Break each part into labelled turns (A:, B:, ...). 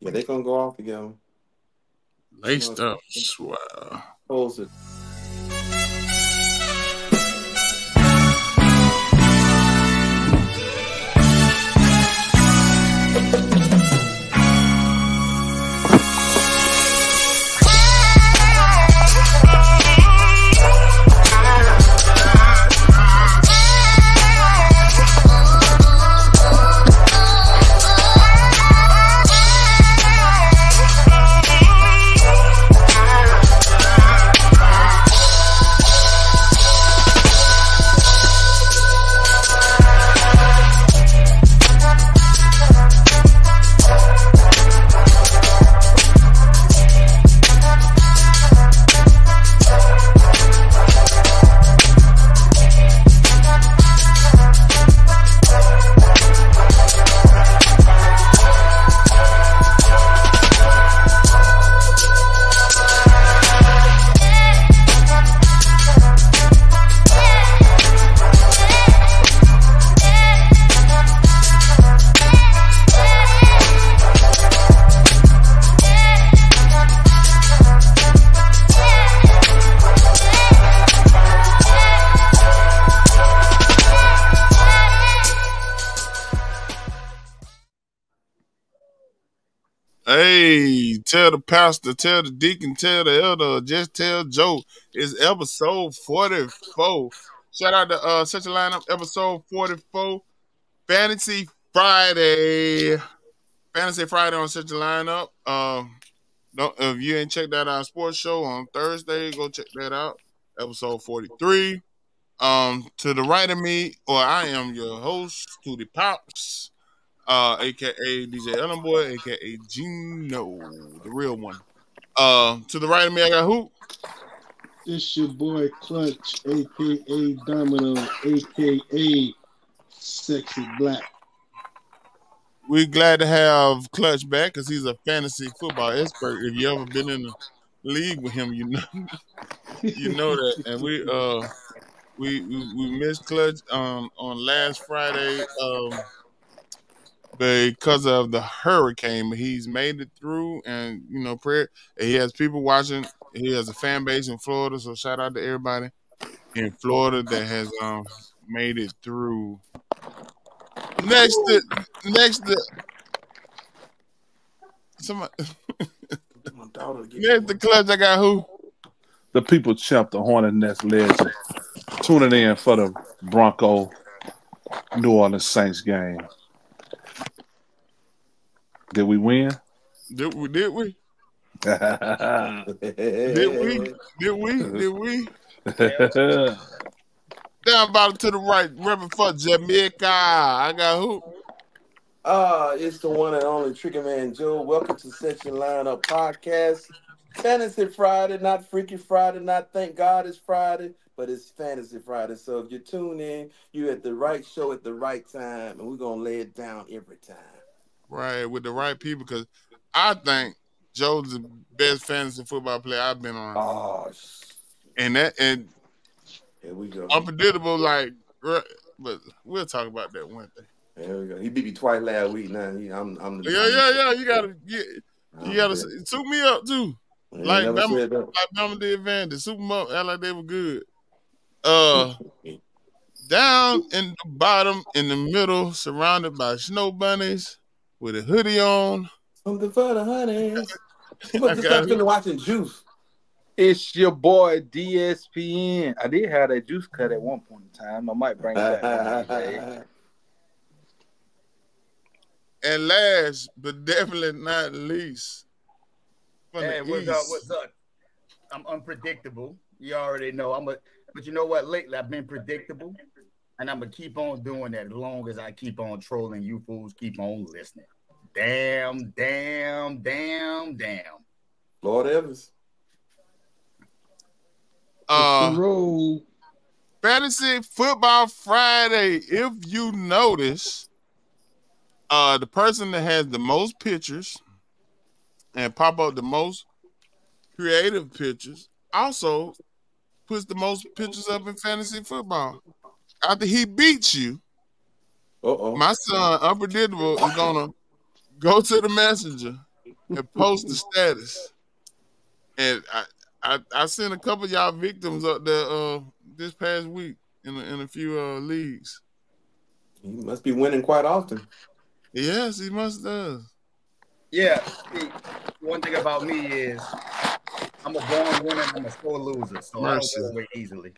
A: Yeah, they're gonna go off again.
B: Laced up swell.
A: Holds it.
B: Hey, tell the pastor, tell the deacon, tell the elder, just tell Joe. It's episode 44. Shout out to such a lineup, episode 44. Fantasy Friday. Fantasy Friday on such a lineup. Don't, if you ain't checked out our sports show on Thursday, go check that out. Episode 43. To the right of me, or I am your host, Tootie Pops. AKA DJ Ellen Boy, AKA Gino, the real one. To the right of me, I got who?
C: It's your boy Clutch, AKA Domino, AKA Sexy Black.
B: We're glad to have Clutch back because he's a fantasy football expert. If you ever been in the league with him, you know that. And we missed Clutch on last Friday. Because of the hurricane, but he's made it through, and prayer. He has people watching. He has a fan base in Florida, so shout out to everybody in Florida that has made it through. Next to somebody. Next to Clutch, I got who?
D: The people champ, the Hornet Nest legend, tuning in for the Bronco New Orleans Saints game. Did we win?
B: Did we? Did we? Down bottom to the right, Reverend for Jamaica. I got who?
A: It's the one and only Trigger Man Joe. Welcome to Section Lineup Podcast. Fantasy Friday, not Freaky Friday, not Thank God It's Friday, but it's Fantasy Friday. So if you tune in, you're at the right show at the right time, and we're going to lay it down every time.
B: Right, with the right people, because I think Joe's the best fantasy football player I've been on.
A: Oh,
B: and
A: here we go.
B: Unpredictable, but we'll talk about that one day.
A: There we go. He beat me twice last week. Now
B: yeah. You gotta suit me up too. Like Bama did Vandy. Suit them up, act like they were good. Down in the bottom, in the middle, surrounded by snow bunnies. With a hoodie on.
A: Something for the honeys. You must just have been watching Juice.
E: It's your boy DSPN. I did have that juice cut at one point in time. I might bring it back.
B: And last, but definitely not least.
F: Hey, what's up? I'm unpredictable. You already know. But you know what? Lately, I've been predictable. And I'm going to keep on doing that as long as I keep on trolling you fools, keep on listening. Damn.
A: Lord Evans.
B: Fantasy Football Friday. If you notice, the person that has the most pictures and pop up the most creative pictures also puts the most pictures up in fantasy football. After he beats you, my son, Unpredictable, is going to go to the messenger and post the status. And I sent a couple of y'all victims up there this past week in a few leagues.
A: He must be winning quite often.
B: Yes, he must does.
F: Yeah. See, one thing about me is I'm a born winner and I'm a sore loser. So I don't go away easily.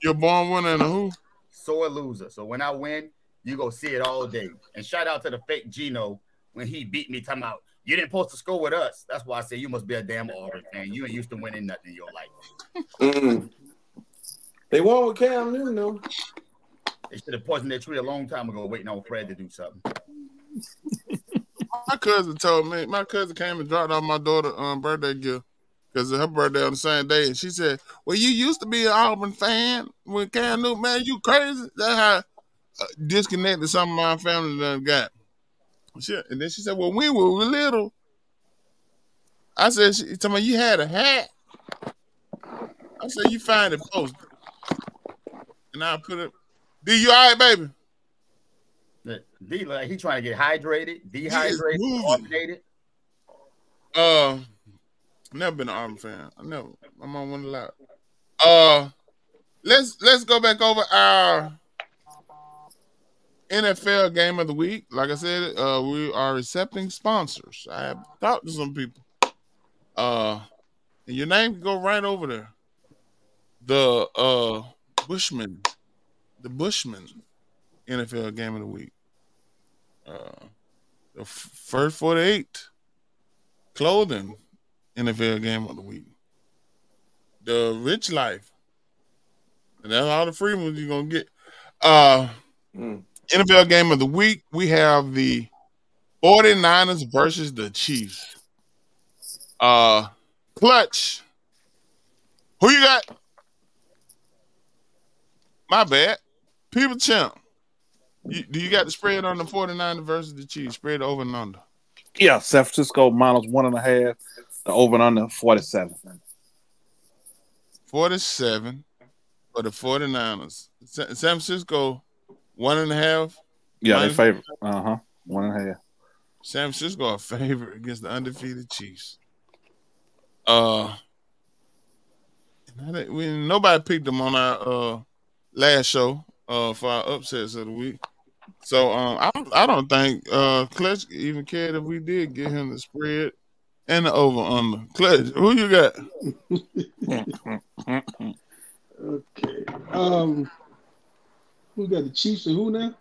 B: You're born winner and a who?
F: Sore loser. So when I win, you go see it all day. And shout out to the fake Gino when he beat me, talking about you didn't post to score with us. That's why I say you must be a damn Auburn fan. You ain't used to winning nothing in your life.
A: They won with Cam Newton, though.
F: They should have poisoned their tree a long time ago, waiting on Fred to do something.
B: My cousin told me. My cousin came and dropped off my daughter birthday gift because her birthday on the same day, and she said, "Well, you used to be an Auburn fan when Cam Newton, man, you crazy." That's how disconnected some of my family done got. Shit. And then she said, "Well, when we were little," I said, "She told me you had a hat." I said, "You find it posted," and I put it. D, you all right, baby?
F: D, like he trying to get hydrated, dehydrated, coordinated.
B: Never been an Auburn fan. I'm on one lot. Let's go back over our NFL game of the week. Like I said, we are accepting sponsors. I have talked to some people. And your name can go right over there. The Bushman NFL game of the week. The first 48 clothing NFL game of the week. The Rich Life. And that's all the free ones you're gonna get. NFL game of the week. We have the 49ers versus the Chiefs. Clutch. Who you got? My bad. People champ. Do you got the spread on the 49ers versus the Chiefs? Spread over and under.
D: Yeah, San Francisco -1.5. The over and under 47.
B: 47 for the 49ers. San Francisco 1.5.
D: Yeah, they favorite. 1.5.
B: San Francisco a favorite against the undefeated Chiefs. Nobody picked them on our last show for our upsets of the week. So I don't think Clutch even cared if we did get him the spread and the over under. Clutch, who you got?
C: Okay. Who got the Chiefs and who now?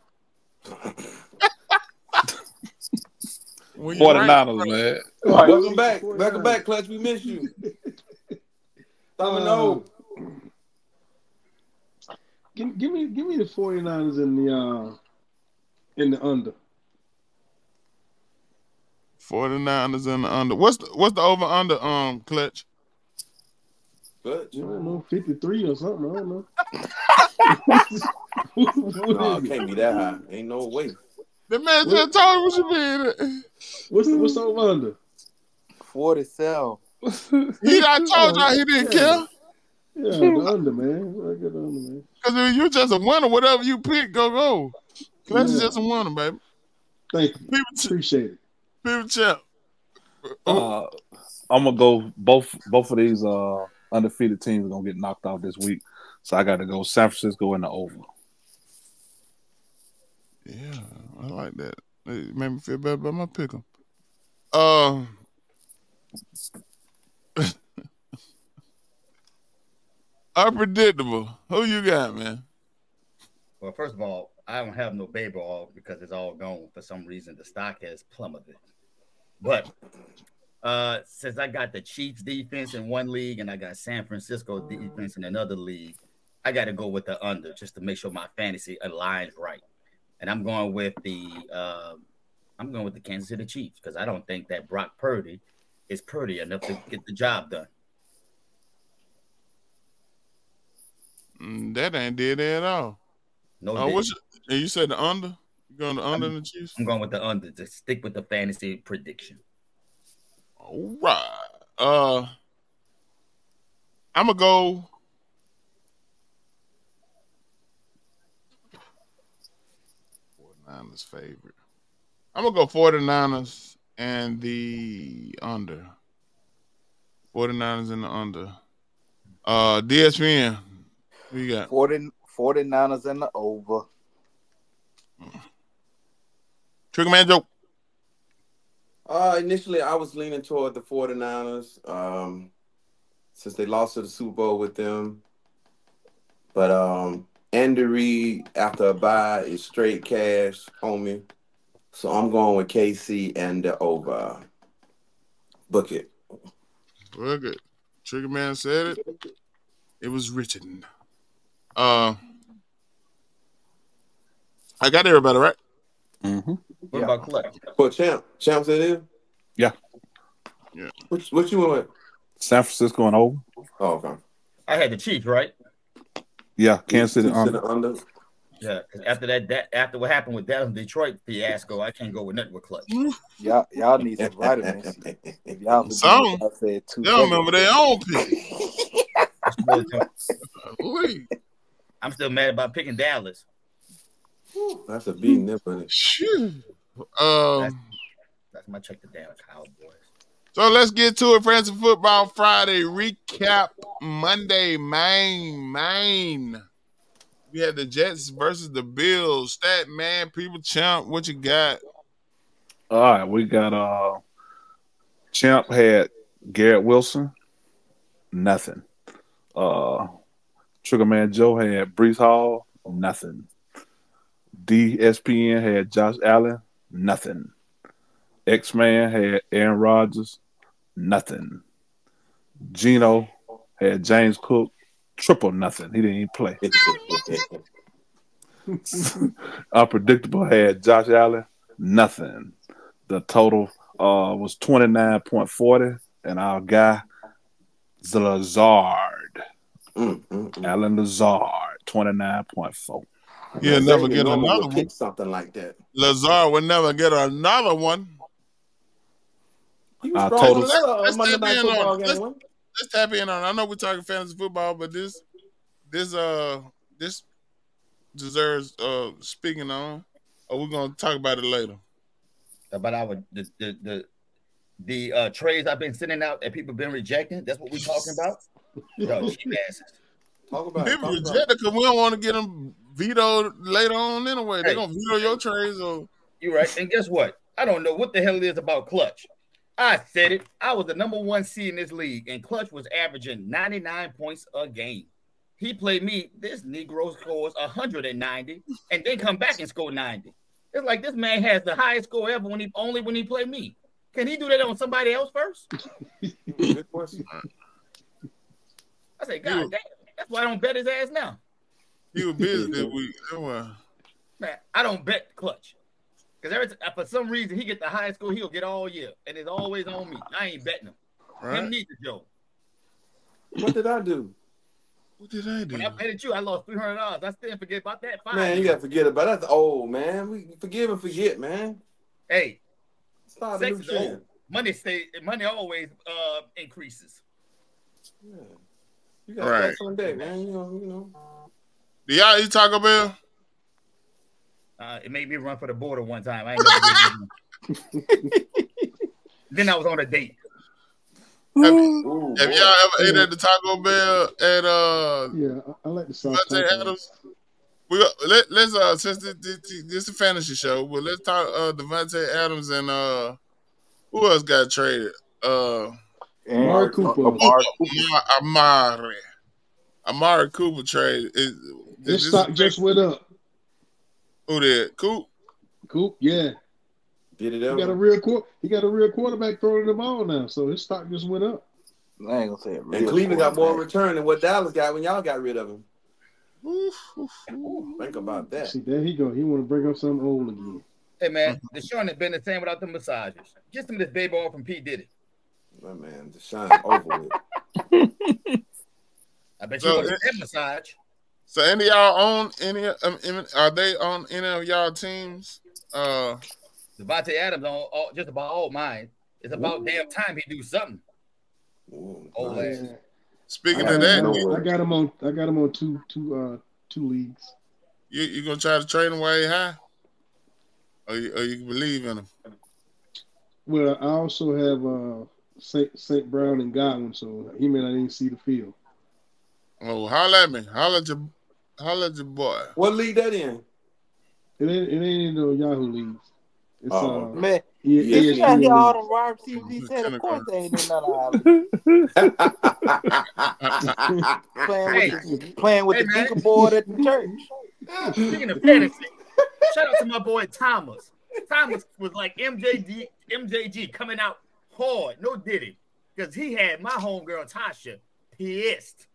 D: 49ers, man.
A: Welcome back. Welcome back, Clutch. We miss you. Domino.
C: Give me the 49ers in the under.
B: 49ers in the under. What's the over under Clutch?
A: Clutch.
C: I don't know, 53 or something. I don't know.
A: No, it can't be that high. Ain't no way.
B: The man just told you what you mean.
C: What's over under?
E: 47.
B: I told y'all he didn't care.
C: Yeah, the under, man. I get the under, man.
B: Because if you're just a winner, whatever you pick, go. Clutch is just a winner, baby.
C: Thank you. Appreciate it.
B: People champ.
D: I'm gonna go both of these undefeated teams are gonna get knocked off this week. So I gotta go San Francisco in the over.
B: Yeah, I like that. It made me feel better about my pick 'em. Unpredictable. Who you got, man?
F: Well, first of all, I don't have no baby oil because it's all gone. For some reason, the stock has plummeted. But since I got the Chiefs defense in one league and I got San Francisco defense in another league, I got to go with the under just to make sure my fantasy aligns right. And I'm going with the Kansas City Chiefs because I don't think that Brock Purdy is Purdy enough to get the job done.
B: That ain't did it at all.
F: No.
B: You said the under? You going the under in the Chiefs?
F: I'm going with the under to stick with the fantasy prediction.
B: All right. I'm gonna go. '49ers favorite. I'm gonna go 49ers and the under. 49ers and the under. DSPN. Who you got?
E: 49ers and the over.
B: Trigger Man Joe.
A: Initially, I was leaning toward the 49ers since they lost to the Super Bowl with them. But Andy Reid, after a bye, is straight cash on me. So I'm going with KC and the over. Book it.
B: Book it. Trigger Man said it. It was written. I got everybody right.
D: Mm-hmm.
E: What about Clutch?
A: For Champ said it?
D: Yeah.
A: What you went with?
D: San Francisco and over.
A: Oh, okay.
F: I had the Chiefs, right?
D: Yeah, Kansas City
A: under.
F: Yeah. After what happened with Dallas Detroit fiasco, I can't go with nothing with Clutch.
E: Y'all need some vitamins. If y'all forget
B: Some.
E: what I said
B: They don't remember their own pick.
F: I'm still mad about picking Dallas.
A: That's a beating there, buddy.
F: That's my check the Dallas Cowboys.
B: So let's get to it. Fantasy Football Friday recap Monday. Main. We had the Jets versus the Bills. Stat man, people champ. What you got?
D: All right, we got Champ had Garrett Wilson, nothing. Trigger Man Joe had Brees Hall, nothing. DSPN had Josh Allen, nothing. X-Man had Aaron Rodgers, nothing. Gino had James Cook, triple nothing. He didn't even play. Unpredictable had Josh Allen, nothing. The total was 29.40, and our guy, Lazard, Alan Lazard, 29.4.
B: He'll never get another one.
A: Pick something like that.
B: Lazard will never get another one.
A: He was strong on
B: Let's
A: Monday Night Football game.
B: Let's tap in on it. I know we're talking fantasy football, but this deserves speaking on. Or we're gonna talk about it later.
F: About the trades I've been sending out that people been rejecting. That's what we're talking about. Yo, cheap asses.
A: Talk about
B: people reject it because we don't want to get them vetoed later on anyway. They're gonna veto your trades. Or
F: you're right. And guess what? I don't know what the hell it is about Clutch. I said it. I was the number 1 seed in this league, and Clutch was averaging 99 points a game. He played me. This Negro scores 190, and then come back and score 90. It's like this man has the highest score ever when he played me. Can he do that on somebody else first?
A: Good question.
F: I say, God damn, that's why I don't bet his ass now.
B: He was busy this week.
F: Man, I don't bet Clutch. Because for some reason, he get the highest score he'll get all year. And it's always on me. I ain't betting him. Right. Him neither, Joe.
A: What did I do?
B: What did I do?
F: When I betted you, I lost $300. I still forget about that.
A: Man, you got to forget about that. That's old, man. We forgive and forget, man.
F: Hey,
A: sex is old.
F: Money always increases.
A: Yeah. You got to start someday, man. You know.
B: Do y'all eat Taco Bell?
F: It made me run for the border one time. I ain't Then I was on a date.
B: Have y'all ever ate at the Taco Bell at
C: Yeah, I like the sauce.
B: Davante Adams? Let's since this is a fantasy show, but let's talk Davante Adams and who else got traded?
C: Amari Cooper.
B: Amari Cooper trade.
C: This stock just went up.
B: Who did? Coop,
C: yeah.
A: Did it
C: ever? He got a real quarterback throwing the ball now, so his stock just went up.
E: I ain't gonna say it.
A: And Cleveland got more return than what Dallas got when y'all got rid of him. Think about that.
C: See, there he go. He want to bring up something old again.
F: Hey man, Deshaun has been the same without the massages. Get some of this baby oil from P. Diddy.
A: My man, Deshaun over with.
F: I bet you want that massage.
B: So any of y'all own any? Are they on any of y'all teams?
F: Davante Adams on just about all mine. It's about damn time he do something.
B: Speaking of that,
C: I got him on two leagues.
B: You gonna try to trade him way high, or you believe in him?
C: Well, I also have St. Brown and Godwin, so he may not even see the field.
B: Oh, holla at me. Holla at your boy.
A: What league that in?
C: It ain't in no Yahoo leagues. It's
E: Man,
A: Yes,
E: you got
A: ESPN
E: here all
A: league.
E: the wide receivers he said, of course they ain't in none of our league. Playing with the
F: man.
E: deacon board at the church.
F: Speaking of fantasy, shout out to my boy Thomas. Thomas was like MJG coming out hard, no diddy, because he had my homegirl Tasha pissed.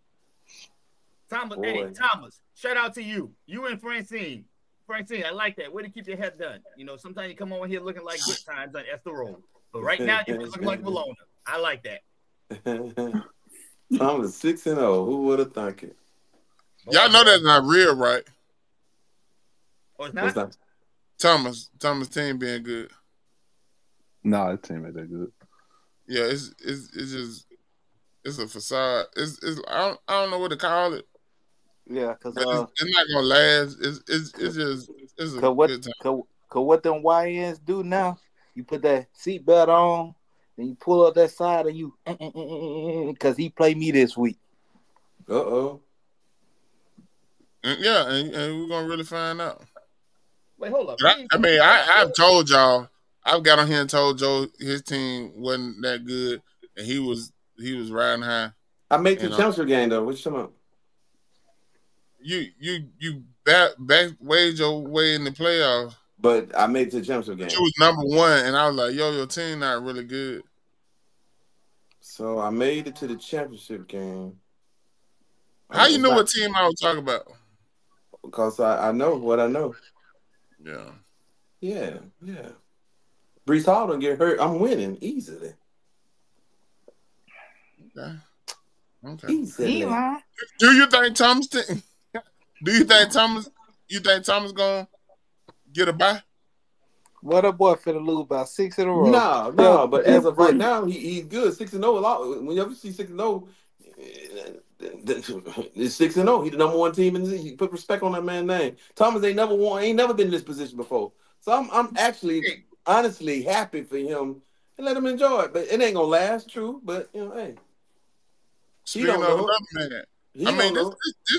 F: Thomas, hey, Thomas, shout out to you. You and Francine. Francine, I like that. Way to keep your head done. You know, sometimes you come on here looking like good times on Esther Road. But right now, you're looking like Malona. I like that.
A: Thomas 6-0. Who would have thunk it?
B: Y'all know that's not real, right?
F: Oh, it's not?
B: Thomas team being good.
D: Nah, that team ain't that good.
B: Yeah, it's just it's a facade. It's I don't know what to call it.
E: Yeah, because
B: it's not gonna last. It's a good time.
E: Cause what them YNs do now, you put that seatbelt on, then you pull up that side and you because he played me this week.
A: Uh-oh.
B: Yeah, and we're gonna really find out.
F: Wait, hold up.
B: I mean, I've told y'all, I've got on here and told Joe his team wasn't that good, and he was riding high.
A: I made the championship game though. What you talking about?
B: You back waged your way in the playoffs.
A: But I made the championship game.
B: You was number one, and I was like, yo, your team not really good.
A: So I made it to the championship game.
B: How you know what team I was talking about?
A: Because I know what I know.
B: Yeah.
A: Yeah. Brees Hall don't get hurt. I'm winning easily.
B: Okay.
A: Easily.
B: Do you think Thomas? You think Thomas gonna get a bye?
E: Well, that boy finna lose about 6 in a row.
A: No. But as of right now, he's good. 6-0. Whenever you see 6-0, it's 6-0. He's the number one team in the league. Put respect on that man's name. Thomas ain't never been in this position before. So I'm actually honestly happy for him and let him enjoy it. But it ain't gonna last, true. But hey.
B: Speaking of another minute, I mean, this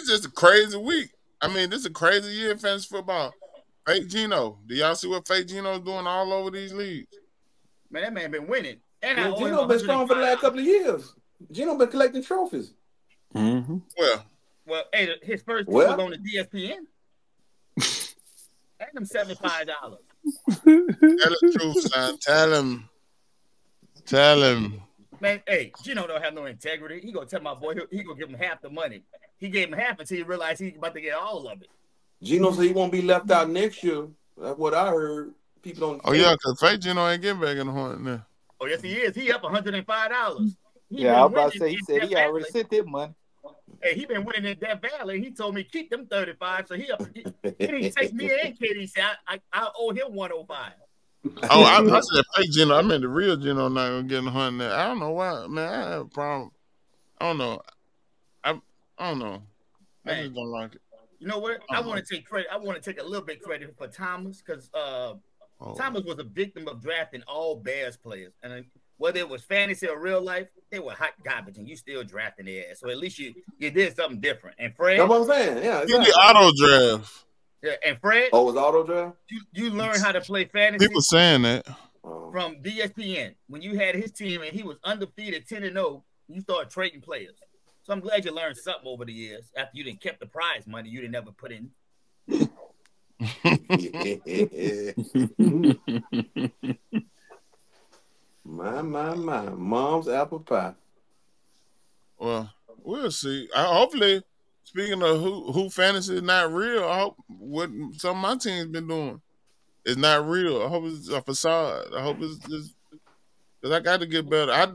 B: is just a crazy week. I mean, this is a crazy year in fantasy football. Fake Gino. Do y'all see what Fake Gino's doing all over these leagues?
F: Man, that man been winning. And
A: Gino been strong for the last couple of years. Gino been collecting trophies.
D: Mm-hmm.
F: Well, hey, his first team was on the DSPN. And him $75.
B: Tell the truth, son. Tell him.
F: Man, hey, Gino don't have no integrity. He gonna tell my boy he gonna give him half the money. He gave him half until he realized he's about to get all of it.
A: Gino said he won't be left out next year. That's what I heard. People don't.
B: Oh yeah, because Fake Gino ain't getting back in the hunt now.
F: Oh yes, he is. He up $105.
E: I was about to say. He said he already sent that money.
F: Hey, he been winning in Death Valley. He told me keep them 35. So he didn't text me and Katie. He said I owe him 105.
B: Oh, I said fake Gino. I meant the real Gino not gonna get in the hunt now. I don't know why, man. I have a problem. I don't know. I don't know. Man, I just don't like it.
F: You know what? I want to take credit. I want to take a little bit credit for Thomas because Thomas was a victim of drafting all Bears players, and whether it was fantasy or real life, they were hot garbage, and you still drafting their ass. So at least you did something different. And Fred,
A: that's what I'm saying. Yeah,
B: exactly. You the auto draft.
F: Yeah, and Fred,
A: it was auto draft.
F: You learned how to play fantasy.
B: People saying that
F: from DSPN when you had his team and he was undefeated 10-0. You started trading players. So I'm glad you learned something over the years. After you didn't kept the prize money, you didn't ever put in.
A: My, mom's apple pie.
B: Well, we'll see. Hopefully, speaking of who fantasy is not real, I hope what some of my team's been doing is not real. I hope it's a facade. I hope it's just because I got to get better. I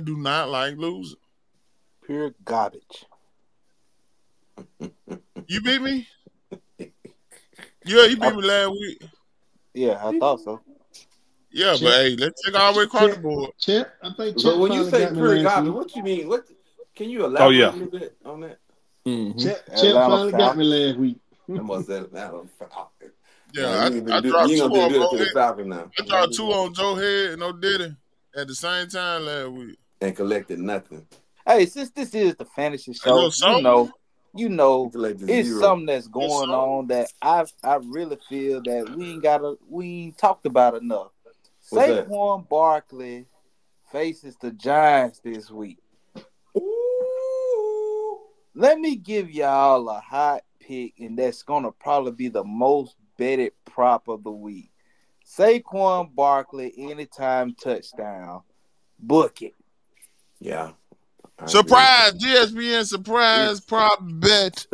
B: do not like losing.
E: Pure garbage.
B: You beat me? Yeah, you beat me last week.
E: Yeah, I thought so.
B: Yeah, but hey, let's take all the way across the board.
C: Chip, I think.
A: So when you say pure garbage, what you mean? What can you elaborate a little bit on that?
C: Mm-hmm. Chip finally got me last week.
A: Yeah,
B: Yeah,
A: you
B: I
A: ain't
B: dropped two
A: gonna
B: on
A: do it
B: Joe
A: to the
B: Head.
A: Falcon now.
B: I dropped two on Joe Head and No Diddy at the same time last week.
A: And collected nothing.
E: Hey, since this is the fantasy
B: I know
E: show, you know,
A: Collected
E: it's
A: zero.
E: something that's going on that I really feel that we ain't talked about enough.
A: What's that?
E: Saquon Barkley faces the Giants this week.
A: Ooh.
E: Let me give y'all a hot pick, and that's gonna probably be the most betted prop of the week. Saquon Barkley anytime touchdown. Book it.
A: Yeah.
B: Surprise, GSPN surprise prop bet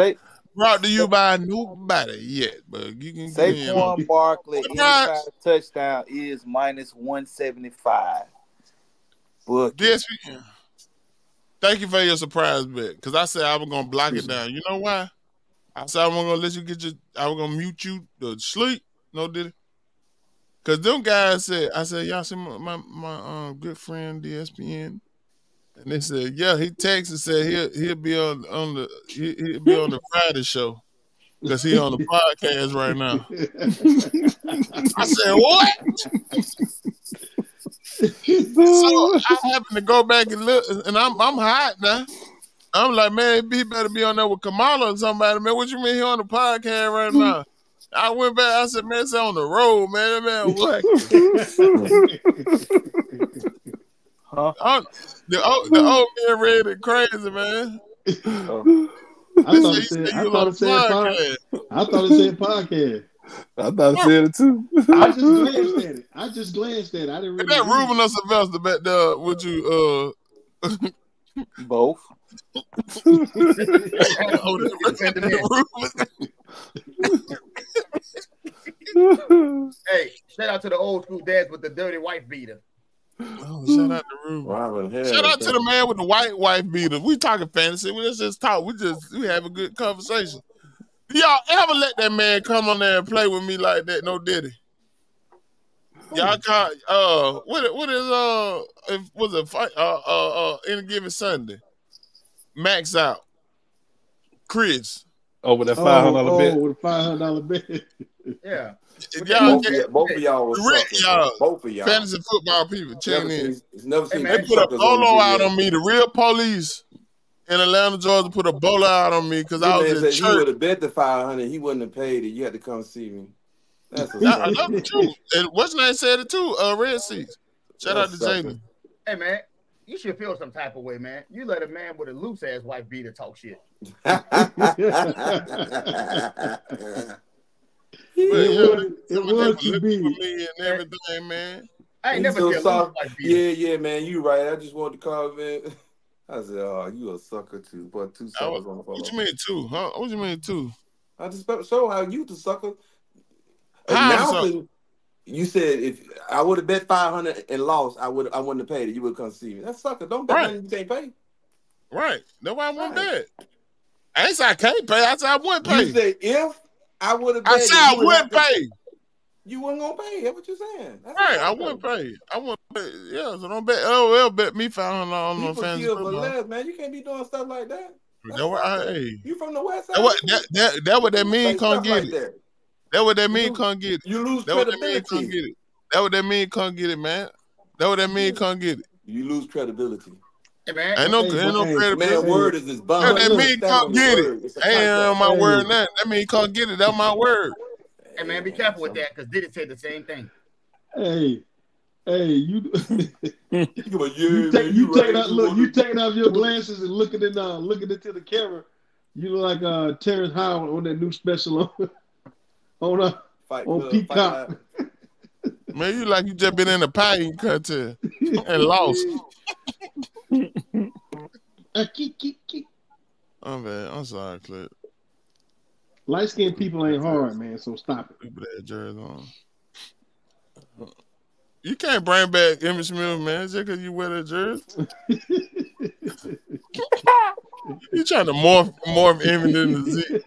B: brought to you by nobody yet, but you can get in.
E: Saquon Barkley anytime touchdown is -175. Book it.
B: GSPN. Thank you for your surprise bet, because I said I was gonna block it down. You know why? I said I was gonna let you I was gonna mute you to sleep. No, did it? Because them guys said, I said, y'all see my good friend DSPN, and they said, yeah, he texted and said he'll be on the Friday show because he on the podcast right now. I said, what? So I happened to go back and look, and I'm hot now. I'm like, man, he better be on there with Kamala or somebody, man. What you mean he on the podcast right now? I went back, I said, man, it's on the road, man. That man, what? The old man read it crazy, man.
C: I thought it said podcast. I thought it said it too. I just glanced at it. I didn't really.
B: That Ruben or Sylvester back there with you?
E: Both.
F: Hey, shout out to the old school dads with the dirty wife beater.
B: Oh, shout out to Ruben. Shout out to the man with the white wife beater. We talking fantasy. Let's just talk. We have a good conversation. Y'all ever let that man come on there and play with me like that? No Diddy. Y'all can't. What is was a fight? Any given Sunday. Max out. Chris.
D: Oh, with that $500 bet.
C: With a $500 bet.
F: Yeah.
A: Both of y'all was both of y'all.
B: Fantasy football people. Tune in.
A: They
B: put a bolo out on me. The real police in Atlanta, Georgia, put a bolo out on me because I was in church.
A: He would have bet the $500. He wouldn't have paid it. You had to come see me. That's
B: the truth. And what's name said it too? Red Seats. Shout out to Jalen.
F: Hey man, you should feel some type of way, man. You let a man with a loose ass wife beater talk shit.
A: It
C: was to be
B: and everything, man.
F: I ain't never
A: soft. Yeah, man. You right. I just wanted to call, man. I said, "Oh, you a sucker too." But two suckers on the phone.
B: What you mean two? Huh? What you mean two?
A: I just show how you the sucker. Announcing, you said if I would have bet $500 and lost, I wouldn't have paid it. You would come see me. That's sucker. Don't bet money you can't pay.
B: Right. That's why I won't bet. I ain't say I can't pay. I said I wouldn't pay.
A: You said if I would have.
B: I said I wouldn't pay.
A: You wasn't gonna pay. That's what you're saying. That's
B: right. I wouldn't pay. I wouldn't pay. Yeah. So don't bet. LOL bet me $500 on no fantasy football.
A: Man, you can't be doing stuff like that.
B: You
A: from the West Side?
B: That what that mean? Can't get it. That what that mean? Can't get it.
A: You lose credibility.
B: That what that mean? Can't get it, man. That what that mean? Can't get it.
A: You lose credibility.
F: Hey, man.
B: Ain't no credibility.
A: Man, word is his bond.
B: That mean can't get it. Ain't my word now. That mean can't get it. That's my word.
F: Hey man, be careful with that because Diddy said the same thing.
C: Hey, you
A: you
C: taking off your glasses and looking into the camera. You look like Terrence Howard on that new special on Peacock.
B: Man, you like you just been in the pie contest and lost. Oh man, I'm sorry, Clip.
C: Light-skinned people ain't hard, man, so stop it.
B: People that jersey on. You can't bring back Emmitt Smith, man, just because you wear that jersey. You trying to morph Emmitt into Zeke.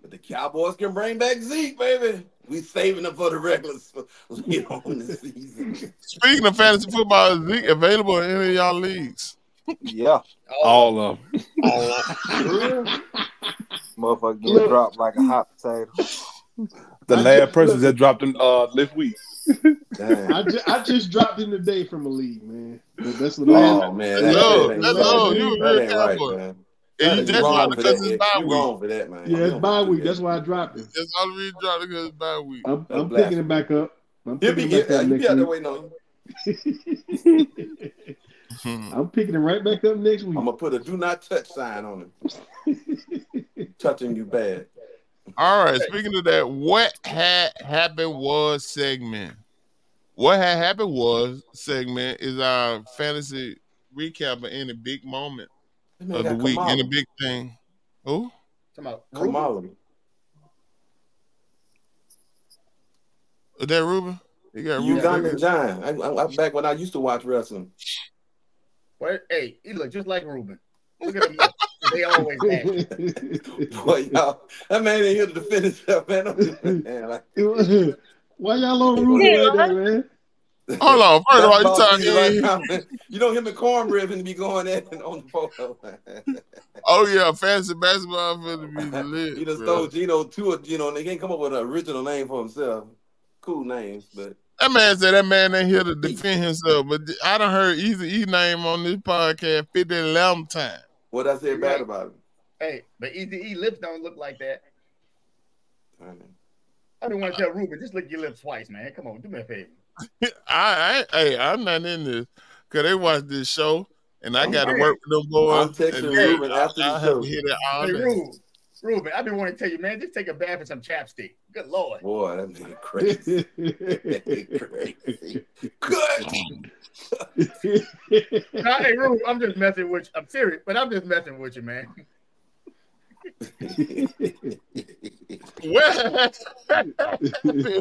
A: But the Cowboys can bring back Zeke, baby. We saving them for the regulars later on in the season.
B: Speaking of fantasy football, is Zeke available in any of y'all leagues?
E: Yeah.
D: All of them.
E: Motherfucker get dropped like a hot potato.
D: The last person that dropped him this week.
C: I just dropped him today from a league, man. That's the
A: last.
C: Oh
A: man,
B: that
A: ain't right, man.
B: You just dropped because it's bye week.
A: Wrong for that, man.
C: Yeah, it's bye week. That's why I dropped him.
B: That's all the reason dropped it because it's bye week.
C: I'm picking it back up.
A: He'll be out there waiting on
C: you. I'm picking him right back up next week.
A: I'm gonna put a do not touch sign on him. Touching you bad.
B: All right. Speaking of that, what had happened was segment. What had happened was segment is our fantasy recap of any big moment of the week, any big thing. Who?
A: Kamala.
B: Is that Ruben? You got Ruben.
A: Ugandan Giant. I'm back when I used to watch wrestling.
F: Well, hey, he look just like Ruben. Look at him. They always have.
A: Boy, y'all, that man ain't here to defend himself, man.
C: Why y'all on Ruben like that, man?
B: Hold on. First of all, you
A: talking. You know him and Cornbread finna be going at on the photo.
B: Oh yeah, fantasy basketball finna be lit.
A: He done stole Gino to Gino, and they can't come up with an original name for himself. Cool names, but
B: that man said that man ain't here to defend himself. But I done heard Easy E name on this podcast 11 times.
A: What I said bad about him?
F: Hey, but Easy E lips don't look like that. I didn't want to tell Ruben, just lick your lips twice, man. Come on, do me a favor.
B: I'm not in this because they watch this show and I got to work with them boys.
A: I'm texting Ruben after the show.
F: Ruben, I've been wanting to tell you, man, just take a bath with some chapstick. Good Lord.
A: Boy, that man crazy.
F: Good. Hey, Ruben, I'm just messing with you. I'm serious, but I'm just messing with you, man.
B: It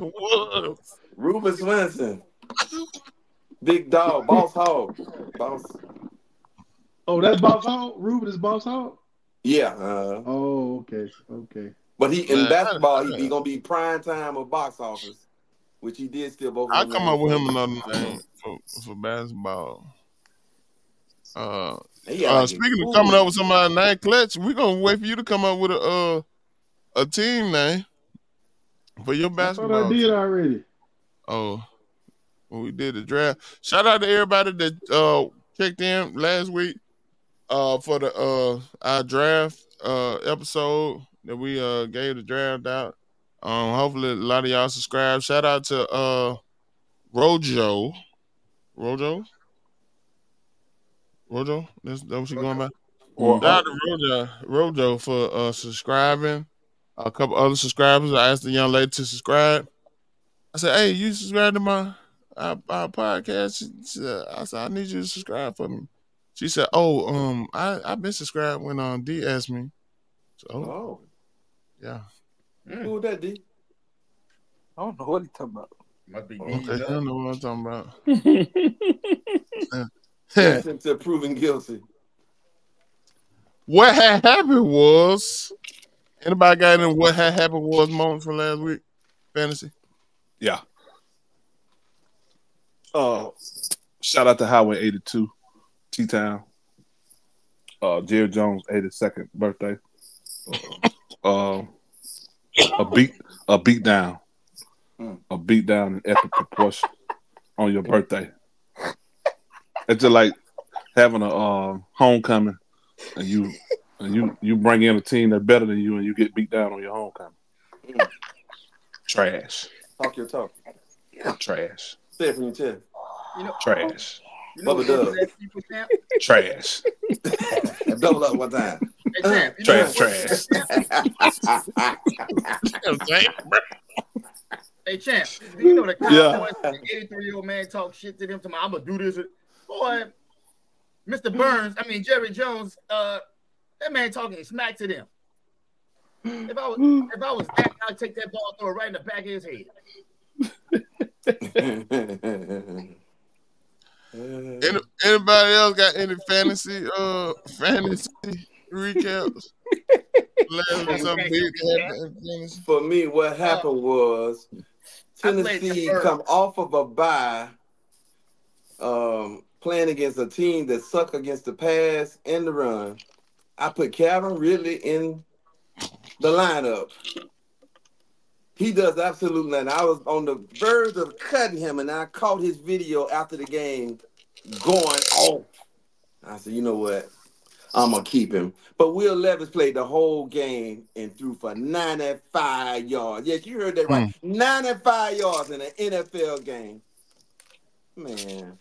B: was
A: Ruben Swenson, big dog, boss hog, boss.
C: Oh, that's Boss Hog. Ruben is Boss Hog.
A: Yeah.
C: Oh, okay.
A: But he in basketball, he gonna be prime time of box office, which he did still both.
B: I come up with him another name for basketball. Speaking of coming up with somebody's name, Clutch, we're gonna wait for you to come up with a team name for your basketball.
C: I thought I did already.
B: Oh, well, we did the draft. Shout out to everybody that kicked in last week for the our draft episode that we gave the draft out. Hopefully a lot of y'all subscribe. Shout out to Rojo. That's what you going by? Shout out to Rojo for subscribing. A couple other subscribers. I asked the young lady to subscribe. I said, "Hey, you subscribe to my our podcast?" I said, "I need you to subscribe for me." She said, "Oh, I've been subscribed when D asked me." So, yeah.
A: Who was that, D?
E: I don't know what he's talking about.
F: Must be
B: okay, I don't know what I'm talking
A: about. Sentenced to proven guilty.
B: What had happened was, anybody got any what had happened was moments from last week? Fantasy?
D: Yeah. Shout out to Highway 82, T-Town. Jerry Jones' 82nd birthday. A beat down in epic proportion on your birthday. It's just like having a homecoming, and you bring in a team that's better than you, and you get beat down on your homecoming. Trash.
A: Talk your talk.
D: Trash.
A: Say it from your chest.
D: Trash.
F: You know what
D: trash.
A: Double up one time.
F: Hey,
D: trash.
F: Hey, champ, you know the Cowboys, the 83-year-old man talk shit to them. I'm gonna do this. Boy, Jerry Jones, that man talking smack to them. If I was that, I'd take that ball, throw it right in the back of his head.
B: Anybody else got any fantasy recaps?
A: For me, what happened was Tennessee come off of a bye, playing against a team that suck against the pass and the run. I put Calvin Ridley in the lineup. He does absolutely nothing. I was on the verge of cutting him, and I caught his video after the game going off. I said, you know what? I'm going to keep him. But Will Levis played the whole game and threw for 95 yards. Yes, you heard that right. 95 yards in an NFL game. Man.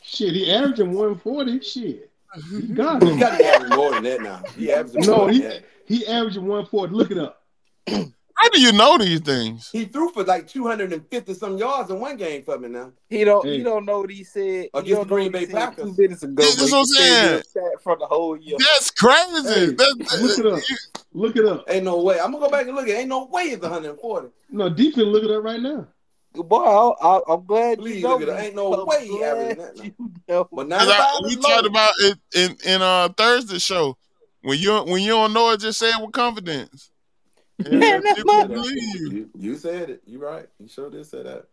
C: Shit, he averaging 140. Shit.
A: He got to average more than that now. He averaging more than that.
C: He averaging 140. Look it up.
B: How do you know these things?
A: He threw for like 250 some yards in one game for me now.
E: He don't know what he said.
A: Against the Green Bay Packers
E: 2 minutes ago.
B: That's what I'm saying.
E: For the whole year.
B: That's crazy.
C: Hey, look it up. Look it up.
A: Ain't no way. I'm gonna go back and look at it. Ain't no way it's 140.
C: No, deep in look it up right now.
E: Boy, I'm glad.
A: Please look at it. Ain't no way he averaging that now. But
B: we talked about it in Thursday show. When you don't know it, just say it with confidence.
A: Yeah, you said it. You right. You sure did say that.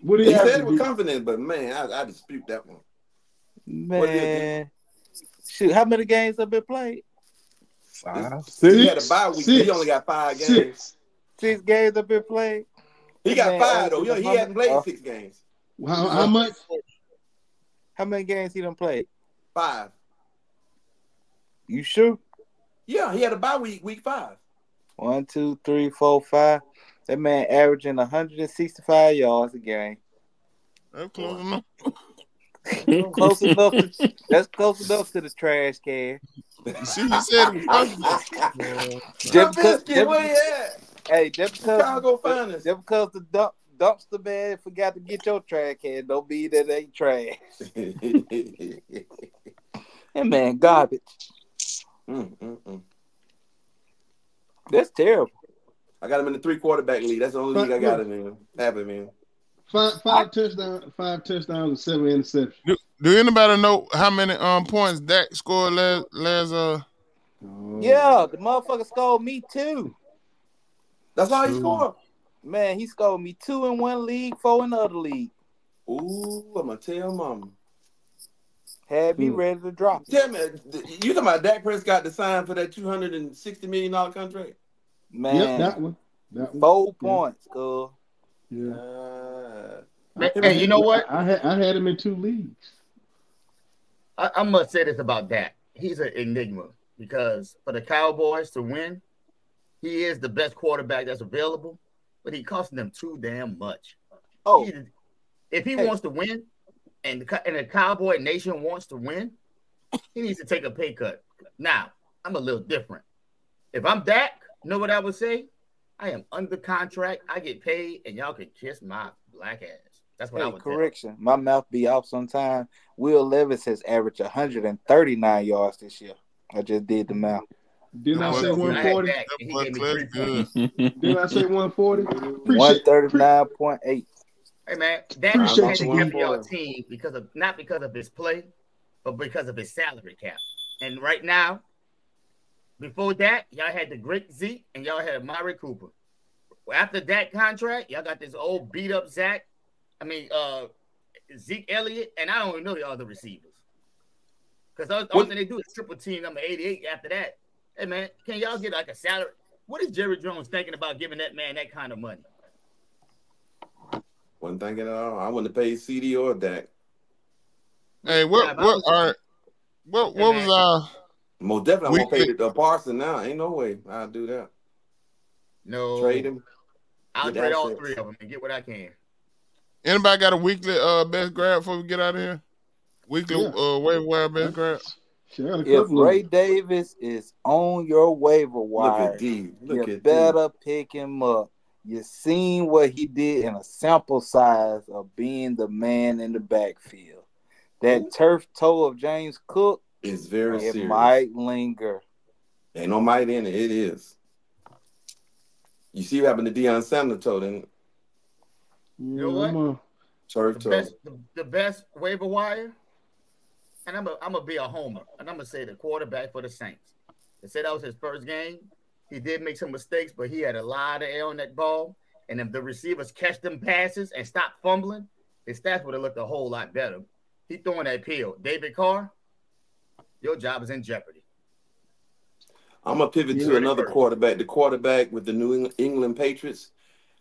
C: What
A: he said it with confidence, but man, I dispute that one.
E: Man, shoot, how many games have been played?
C: 5, 6.
A: He had a bye week. He only got 5 games.
E: 6 games have been played.
A: He got 5 though. He hadn't played 6 games.
C: How much?
E: How many games he done played?
A: 5.
E: You sure?
A: Yeah, he had a bye week 5.
E: 1, 2, 3, 4, 5. That man averaging 165 yards a game.
B: That's close enough.
E: Close enough. That's close enough to the trash can.
B: See, you said
A: it. Where he at?
E: Hey, just because
A: the
E: dumpster man forgot to get your trash can, don't mean that ain't trash. That man garbage. That's terrible.
A: I got him in the 3 quarterback league. That's the only league I got him in. Happy man.
C: 5 touchdowns, and 7 interceptions.
B: Do anybody know how many points Dak scored last?
E: Yeah, the motherfucker scored me 2.
A: That's all he scored.
E: Man, he scored me 2 in one league, 4 in the other league.
A: Ooh, I'm gonna tell mama.
E: Had me ready to drop it.
A: Tell me, you talking about Dak Prescott to sign for that $260 million contract?
E: Man,
C: yep, that one.
E: 4 points, cuz.
C: Yeah.
F: Hey, you know what?
C: I had him in 2 leagues.
F: I must say this about Dak. He's an enigma because for the Cowboys to win, he is the best quarterback that's available, but he costing them too damn much.
E: Oh,
F: if he wants to win, and the Cowboy Nation wants to win, he needs to take a pay cut. Now, I'm a little different. If I'm Dak, you know what I would say? I am under contract. I get paid, and y'all can kiss my black ass. That's what I would
E: correction. My mouth be off sometimes. Will Levis has averaged 139 yards this year. I just did the math.
C: Didn't I say 140? Didn't I say 140?
E: 139.8.
F: Hey man, that had to keep your team not because of his play, but because of his salary cap. And right now, before that, y'all had the great Zeke and y'all had Amari Cooper. After that contract, y'all got this old beat up Zeke Elliott, and I don't even know the other receivers. Because the only thing they do is triple team number 88 after that. Hey man, can y'all get like a salary? What is Jerry Jones thinking about giving that man that kind of money?
A: Wasn't thinking at all. I wouldn't have paid CD or Dak.
B: Hey, what was
A: most definitely I won't pay the Parson now. Ain't no way I'll do that.
F: No.
A: Trade him.
F: I'll trade all 3 of them and get what I can.
B: Anybody got a weekly best grab before we get out of here? Weekly waiver wire best grab?
C: Sure,
E: if Ray Davis is on your waiver wire, you better pick him up. You seen what he did in a sample size of being the man in the backfield. That turf toe of James Cook
A: is very serious. It
E: might linger.
A: Ain't no might in it. It is. You see what happened to Deion Sanders toe, didn't it?
F: You know what?
A: Turf toe.
F: The best waiver wire, and I'm gonna be a homer, and I'm gonna say the quarterback for the Saints. They said that was his first game. He did make some mistakes, but he had a lot of air on that ball. And if the receivers catch them passes and stop fumbling, his stats would have looked a whole lot better. He throwing that pill. David Carr, your job is in jeopardy.
A: I'm going to pivot to another quarterback. The quarterback with the New England Patriots.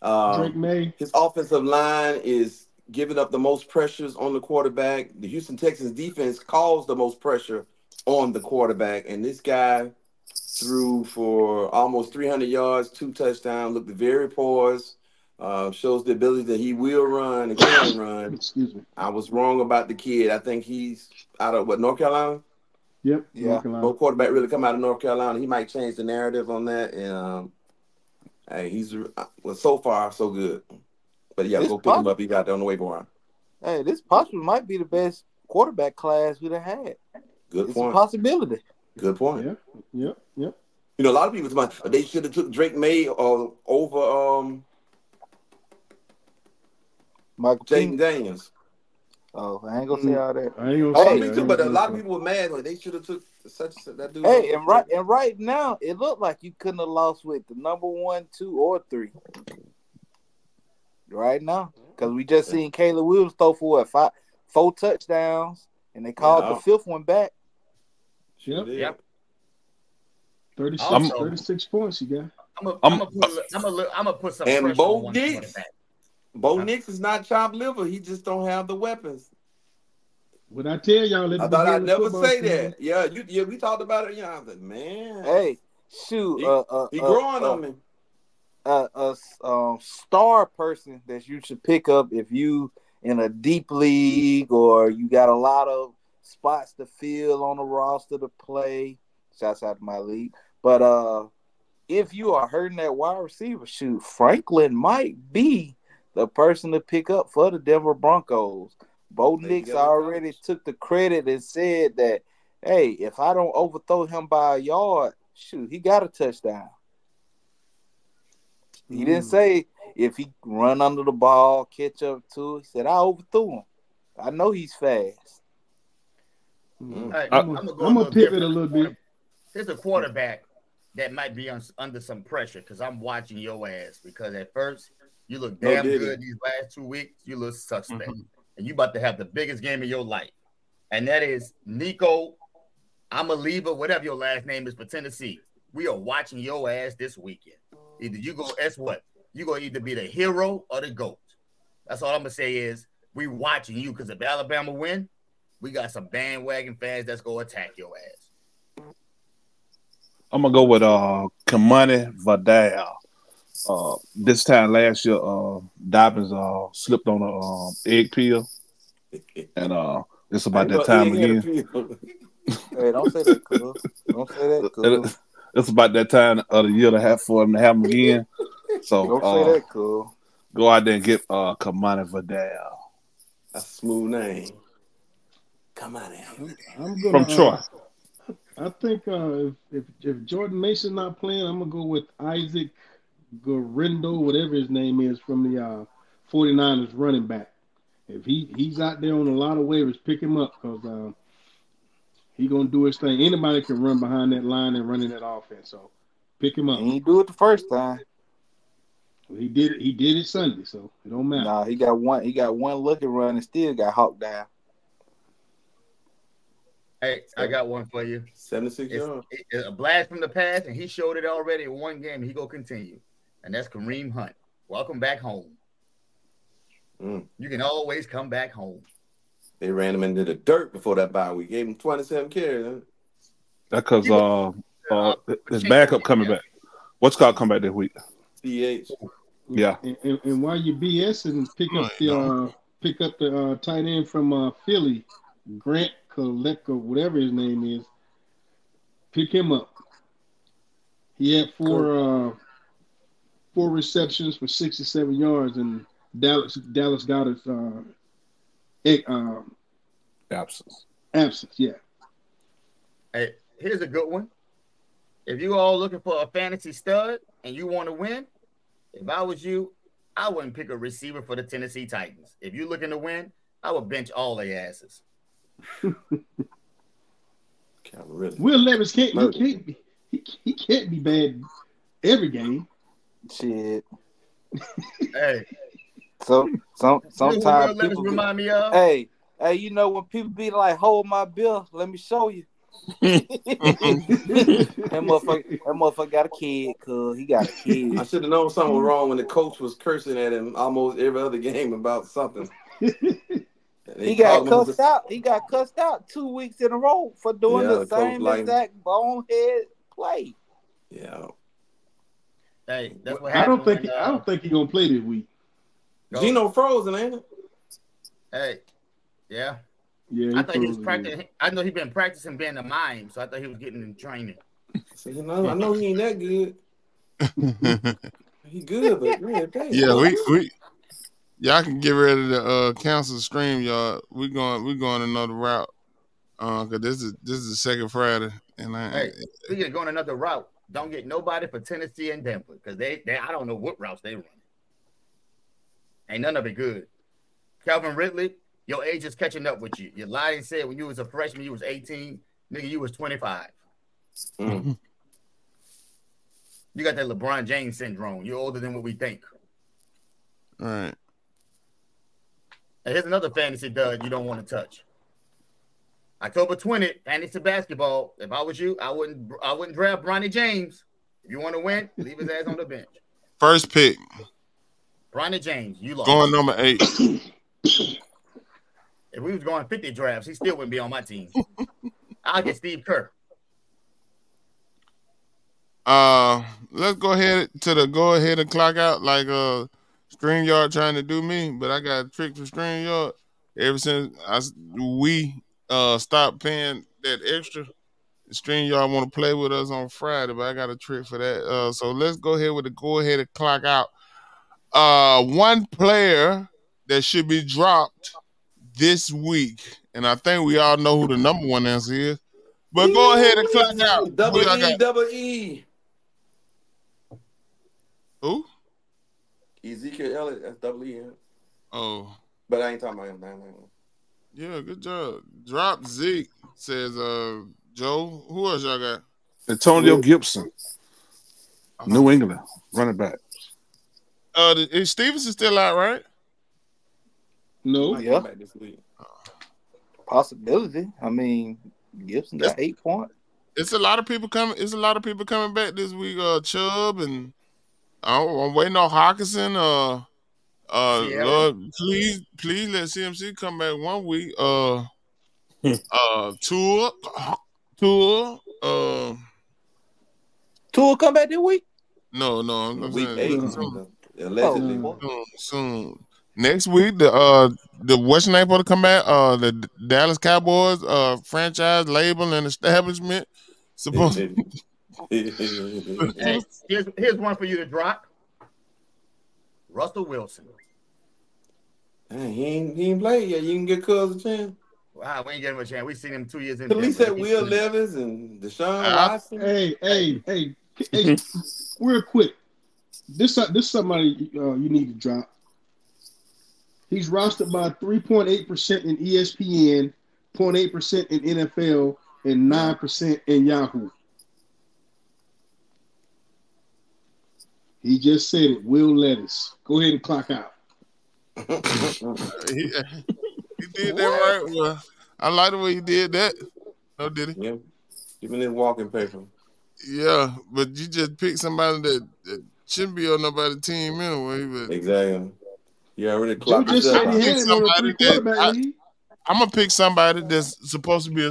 C: Drake May.
A: His offensive line is giving up the most pressures on the quarterback. The Houston Texans defense calls the most pressure on the quarterback, and this guy threw for almost 300 yards, 2 touchdowns, looked very poised, shows the ability that he will run and can run.
C: Excuse me.
A: I was wrong about the kid. I think he's out of, North Carolina?
C: Yep.
E: Yeah.
C: North Carolina.
A: No quarterback really come out of North Carolina. He might change the narrative on that. And hey, so far, so good. But yeah, go pick him up. He's out there on the waiver wire.
E: Hey, this possibly might be the best quarterback class we'd have had.
A: Good
E: It's
A: point.
E: a possibility.
A: Good point.
C: Yep.
A: You know, a lot of people talking, they should have took Drake May over
E: Michael
A: Jaden Daniels.
E: Oh, I ain't gonna say all that.
C: I ain't gonna say
A: Me
C: that.
A: too, but a lot of people were mad. Like, they should have took that dude.
E: Hey, and right now, it looked like you couldn't have lost with the number 1, 2, or 3. Right now, because we just seen Caleb Williams throw for 4 touchdowns, and they called the 5th one back.
C: Yep. 36 points you got.
F: I'm gonna put some pressure on one quarterback.
A: Bo Nix is not chopped liver. He just don't have the weapons.
C: When I tell y'all,
A: I thought I'd never say that. Yeah, we talked about it. Yeah, I was like, man.
E: Hey, shoot,
A: he growing on me.
E: A star person that you should pick up if you in a deep league or you got a lot of spots to fill on the roster to play. Shouts out to my league, but if you are hurting that wide receiver, shoot, Franklin might be the person to pick up for the Denver Broncos. Bo Nix already took the credit and said that, hey, if I don't overthrow him by a yard, shoot, he got a touchdown. He didn't say if he run under the ball, catch up to it. He said, I overthrew him. I know he's fast.
F: Right,
C: I'm gonna pivot a little bit.
F: There's a quarterback that might be under some pressure because I'm watching your ass, because at first you look damn good these last 2 weeks. You look suspect. And you about to have the biggest game of your life. And that is Nico Amaliva, whatever your last name is for Tennessee. We are watching your ass this weekend. Either you go, that's what? You're going to either be the hero or the GOAT. That's all I'm going to say is we watching you, because if Alabama win, we got some bandwagon fans that's going to attack your ass.
D: I'm going to go with Kamani Vidal. This time last year, Dobbins slipped on a egg peel, and it's about that time again.
E: Hey, don't say that, cuz. Don't say that, cuz.
D: It's about that time of the year to have for him to have him again. So
E: don't say that, cuz.
D: Go out there and get Kamani Vidal.
A: That's a smooth name. Kamani.
D: From Troy.
C: I think if Jordan Mason not playing, I'm gonna go with Isaac Guerrero, whatever his name is, from the 49ers running back. If he's out there on a lot of waivers, pick him up, because he gonna do his thing. Anybody can run behind that line and run in that offense, so pick him up.
E: He didn't do it the first time.
C: He did it Sunday, so it don't matter.
E: Nah, he got one looking run and still got hawked down.
F: Hey, I got one for you.
A: 76 yards.
F: It's a blast from the past, and he showed it already in one game. He gonna continue, and that's Kareem Hunt. Welcome back home. You can always come back home.
A: They ran him into the dirt before that bye week. Gave him 27 carries.
D: That's because his backup coming back. What's called come back this week?
A: CH.
D: Yeah.
C: And while you BSing, pick up the tight end from Philly, Grant Kaleka, whatever his name is. Pick him up. He had four receptions for 67 yards, and Dallas got his absence. Yeah.
F: Hey, here's a good one. If you all looking for a fantasy stud and you want to win, if I was you, I wouldn't pick a receiver for the Tennessee Titans. If you're looking to win, I would bench all their asses.
C: Will Levis can't be bad every game.
E: Shit.
F: Hey.
E: Sometimes
F: people remind me of.
E: Hey, you know when people be like, "Hold my bill, let me show you." That motherfucker got a kid, cuz he got a kid.
A: I should have known something was wrong when the coach was cursing at him almost every other game about something.
E: He got cussed out. He got cussed out 2 weeks in a row for doing the same exact bonehead play.
A: Yeah.
F: Hey, that's what happened.
C: I don't think he's gonna play this week.
A: Gino frozen, ain't it?
F: Hey, yeah.
C: Yeah,
F: I thought he was practicing. I know he's been practicing being a mime, so I thought he was getting in training.
A: So, I know he ain't that good. He good, but man,
B: yeah, we y'all can get rid of the cancel StreamYard. We going another route. Cause this is the second Friday, and
F: we gonna go on another route. Don't get nobody for Tennessee and Denver because they I don't know what routes they run. Ain't none of it good. Calvin Ridley, your age is catching up with you. You lied and said when you was a freshman you was 18, nigga, you was 25.
A: Mm.
F: You got that LeBron James syndrome. You're older than what we think.
B: All right.
F: And here's another fantasy dud you don't want to touch. October 20th, fantasy basketball. If I was you, I wouldn't draft Bronny James. If you want to win, leave his ass on the bench.
B: First pick.
F: Bronny James, you lost.
B: Going number 8.
F: If we was going 50 drafts, he still wouldn't be on my team. I'll get Steve Kerr.
B: Let's go ahead and clock out like StreamYard trying to do me, but I got a trick for StreamYard. Ever since we stopped paying that extra, StreamYard want to play with us on Friday, but I got a trick for that. So let's go ahead and clock out. One player that should be dropped this week, and I think we all know who the number one answer is. But go ahead and clock out.
A: Double E.
B: Who?
A: Ezekiel Elliott. That's double E.
B: Oh.
A: But I ain't talking about him.
B: Yeah, good job. Drop Zeke, says Joe. Who else y'all got?
D: Antonio Gibson. New England. Running back.
B: Is Stevenson still out, right?
C: No.
E: Yeah. Possibility. I mean, Gibson got 8 points.
B: It's a lot of people coming. It's a lot of people coming back this week. Chubb and I'm waiting on Hawkinson. Lord, please let CMC come back 1 week.
E: Tua come back this week?
B: No, I'm
A: week
B: saying
A: 8. Allegedly.
B: Soon. Next week, the what's name supposed to come back? The Dallas Cowboys franchise label and establishment supposed.
F: Hey, here's one for you to drop. Russell Wilson.
A: Dang, he ain't played yet. You can get Cuz a chance.
F: Wow, we ain't getting him a chance. We seen him 2 years in.
A: At least that Will Levis and Deshaun Watson.
C: Hey, real quick. This somebody you need to drop. He's rostered by 3.8% in ESPN, 0.8% in NFL, and 9% in Yahoo. He just said it. Will Levis. Go ahead and clock out.
B: He did that right. Well, I like the way he did that. No, did he?
A: Yeah. Give me this walking paper.
B: Yeah, but you just picked somebody that shouldn't be on nobody's team anyway. But
A: exactly. Yeah, already clocked.
C: You just said he had him on a 3-quarterback league.
B: I'm gonna pick somebody that's supposed to be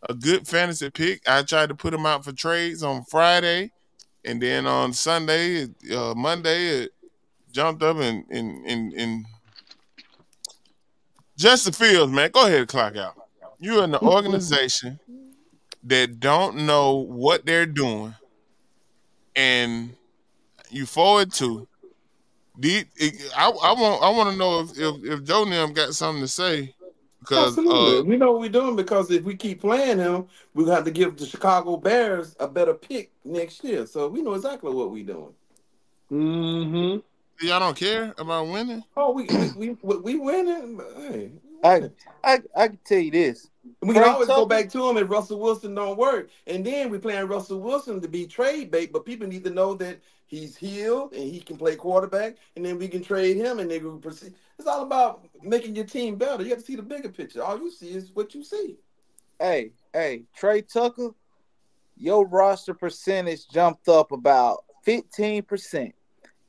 B: a good fantasy pick. I tried to put him out for trades on Friday, and then on Sunday, Monday, it jumped up and Justin Fields, man, go ahead and clock out. You're in the organization that don't know what they're doing, and you forward to. I want to know if Joe Nim got something to say because
A: we know what we're doing because if we keep playing him, we'll have to give the Chicago Bears a better pick next year. So we know exactly what we're doing.
C: Mm-hmm.
B: Y'all don't care about winning?
A: Oh, we winning. Hey,
E: I can tell you this.
A: We can always go back to him if Russell Wilson don't work. And then we're playing Russell Wilson to be trade bait, but people need to know that he's healed and he can play quarterback, and then we can trade him and they will proceed. It's all about making your team better. You have to see the bigger picture. All you see is what you see.
E: Hey, Hey, Trey Tucker, your roster percentage jumped up about 15%.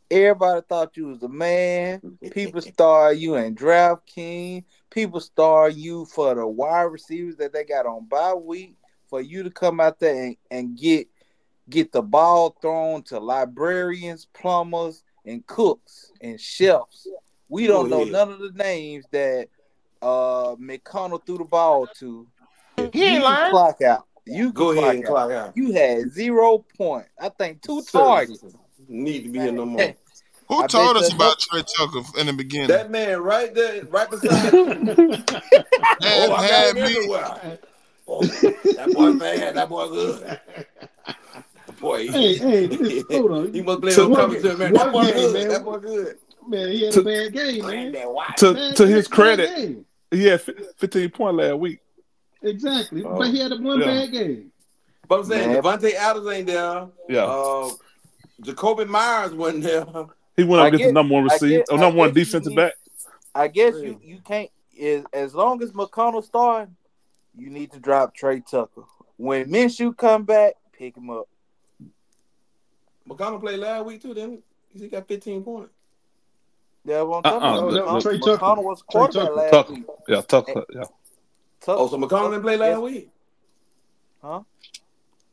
E: Everybody thought you was the man. People star you in DraftKings. People star you for the wide receivers that they got on bye week. For you to come out there and get the ball thrown to librarians, plumbers, and cooks and chefs. We don't know none of the names that McConnell threw the ball to.
F: He ain't lying.
E: Clock out. You
A: Go ahead and clock out.
E: You had 0 points. I think 2 targets.
A: Need to be here no more.
B: Who told us about Trey Tucker in the beginning?
A: That man right there, right beside you. I got him everywhere. That boy bad. That boy good. Boy,
C: hold on.
A: He must play on commentary, man. That boy good.
C: Man.
A: That boy good.
C: Man, he had a bad game, man.
D: To his credit, he had 15 points last week.
C: Exactly, but he had one bad game.
A: But I'm saying Devontae Adams ain't there.
D: Yeah.
A: Jacoby Myers wasn't there.
D: He went up against the number one receiver, number one defensive back.
E: I guess you can't. As long as McConnell starting, you need to drop Trey Tucker. When Minshew come back, pick him up.
A: McConnell played last week too, didn't he? He got 15 points.
E: Yeah, well, Trey
C: Tucker.
E: McConnell was quarterback last week.
D: Yeah, Tucker. Yeah.
A: So McConnell didn't play last week?
E: Huh?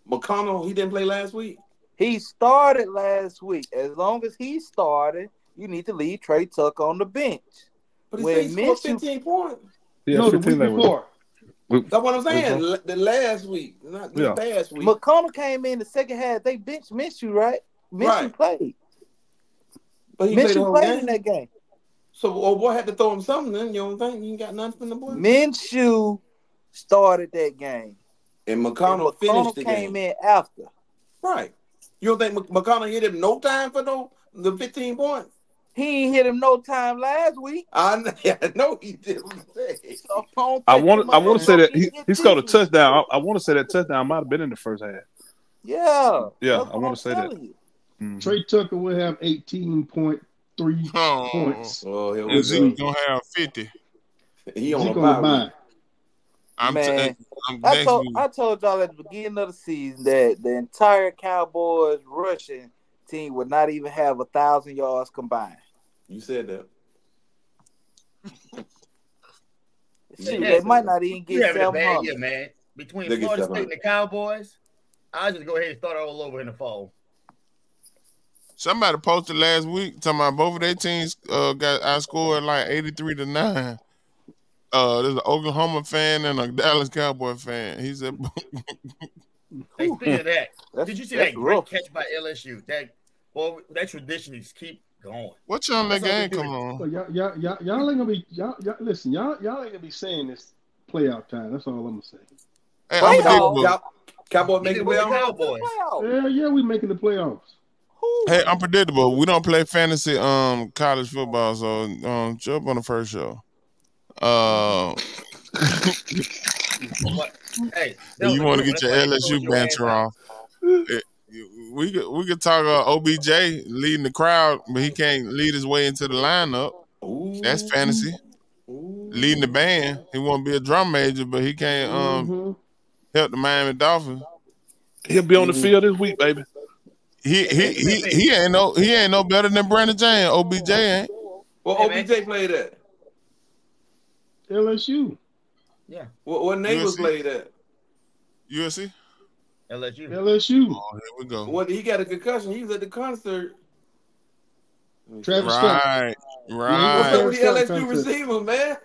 A: McConnell, he didn't play last week?
E: He started last week. As long as he started, you need to leave Trey Tucker on the bench.
A: But he scored 15 points.
D: Yeah,
C: no, the week before.
A: That's what I'm saying. The last week, not the past week.
E: McConnell came in the second half. They benched Minshew, right? Minshew played.
A: But he
E: played in that game.
A: So boy had to throw him something then. You don't think he got nothing from the boy?
E: Minshew started that game.
A: And McConnell finished the game.
E: Came in after.
A: Right. You don't think McConnell hit him no time for the 15 points?
E: He ain't hit him no time last week.
A: I know he didn't.
E: So
D: I want to say that he scored a touchdown. I want to say that touchdown might have been in the first half.
E: Yeah.
D: I want to say that.
C: Mm-hmm. Trey Tucker will have 18.3 points.
B: Oh, he's gonna have 50.
A: He on a bye.
E: I told y'all at the beginning of the season that the entire Cowboys rushing team would not even have 1,000 yards combined.
A: You said that.
E: They might not even get 700.
F: Yeah, man. Between Florida State and the Cowboys, I'll just go ahead and start all over in the fall.
B: Somebody posted last week talking about both of their teams got outscored like 83-9. There's an Oklahoma fan and a Dallas Cowboy fan. He said,
F: hey, speaking of that, did you see that great catch by LSU? That tradition is keep going.
B: What time that game come on?
C: Well, y'all ain't gonna be listen, y'all ain't gonna be saying this playoff time. That's all I'm gonna say.
B: Hey, I'm
A: Cowboy making the
C: playoffs. Yeah, we making the playoffs.
B: Hey, unpredictable. We don't play fantasy college football, so jump on the first show.
F: Hey,
B: you want to get your LSU banter off? We could talk OBJ leading the crowd, but he can't lead his way into the lineup. Ooh. That's fantasy. Ooh. Leading the band, he won't be a drum major, but he can't help the Miami Dolphins.
D: He'll be on the field this week, baby.
B: He ain't no better than Brandon James. OBJ ain't.
A: Well, OBJ played at
C: LSU.
F: Yeah.
A: What neighbors played at?
B: USC.
C: LSU.
B: Oh, here we go.
A: What, he got a concussion. He was at the concert.
C: Travis Scott.
B: Right.
A: What's up with the LSU receiver, man?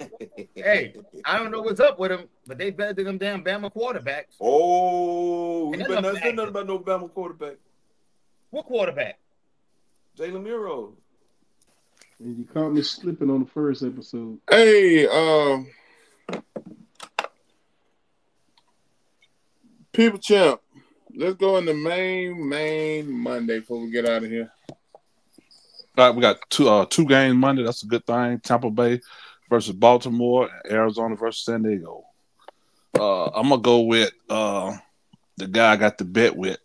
F: Hey, I don't know what's up with him, but they better than them damn Bama quarterbacks.
A: Oh, you better not say nothing about no Bama quarterback.
F: What quarterback?
A: Jalen Miro.
C: And you caught me slipping on the first episode.
B: Hey, People Champ, let's go in the main Monday before we get out of here.
D: All right, we got two games Monday. That's a good thing. Tampa Bay versus Baltimore, and Arizona versus San Diego. I'm gonna go with the guy I got the bet with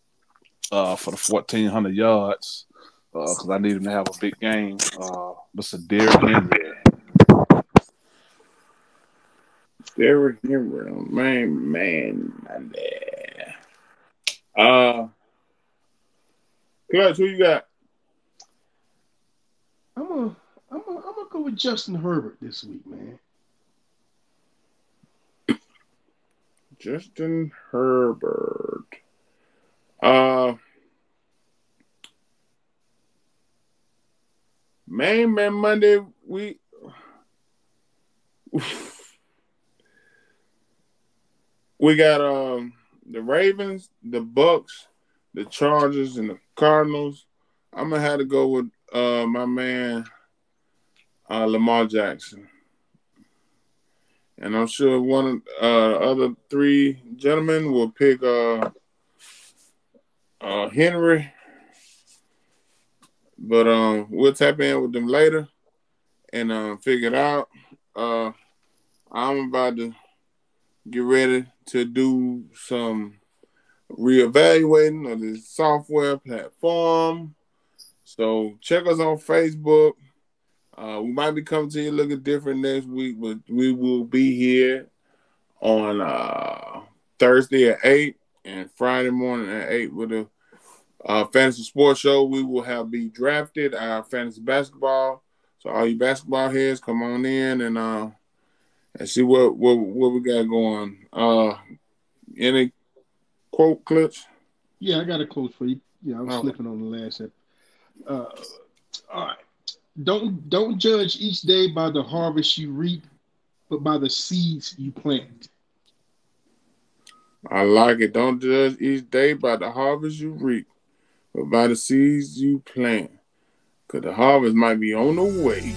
D: for the 1,400 yards because I need him to have a big game. Mr. Derrick Henry.
B: Derrick Henry, man. Clutch, who you got?
C: I'm gonna go with Justin Herbert this week, man.
B: Justin Herbert. Man, Monday we got the Ravens, the Bucks, the Chargers, and the Cardinals. I'm gonna have to go with my man Lamar Jackson. And I'm sure one of the other three gentlemen will pick Henry. But we'll tap in with them later and figure it out. I'm about to get ready to do some reevaluating of the software platform. So check us on Facebook. We might be coming to you looking different next week, but we will be here on Thursday at 8 and Friday morning at 8 with a fantasy sports show. We will have be drafted our fantasy basketball. So all you basketball heads, come on in and see what we got going. Any quote clips?
C: Yeah, I got a quote for you. Yeah, I was slipping on the last episode. All right. Don't judge each day by the harvest you reap, but by the seeds you plant.
B: I like it. Don't judge each day by the harvest you reap, but by the seeds you plant. Because the harvest might be on the way.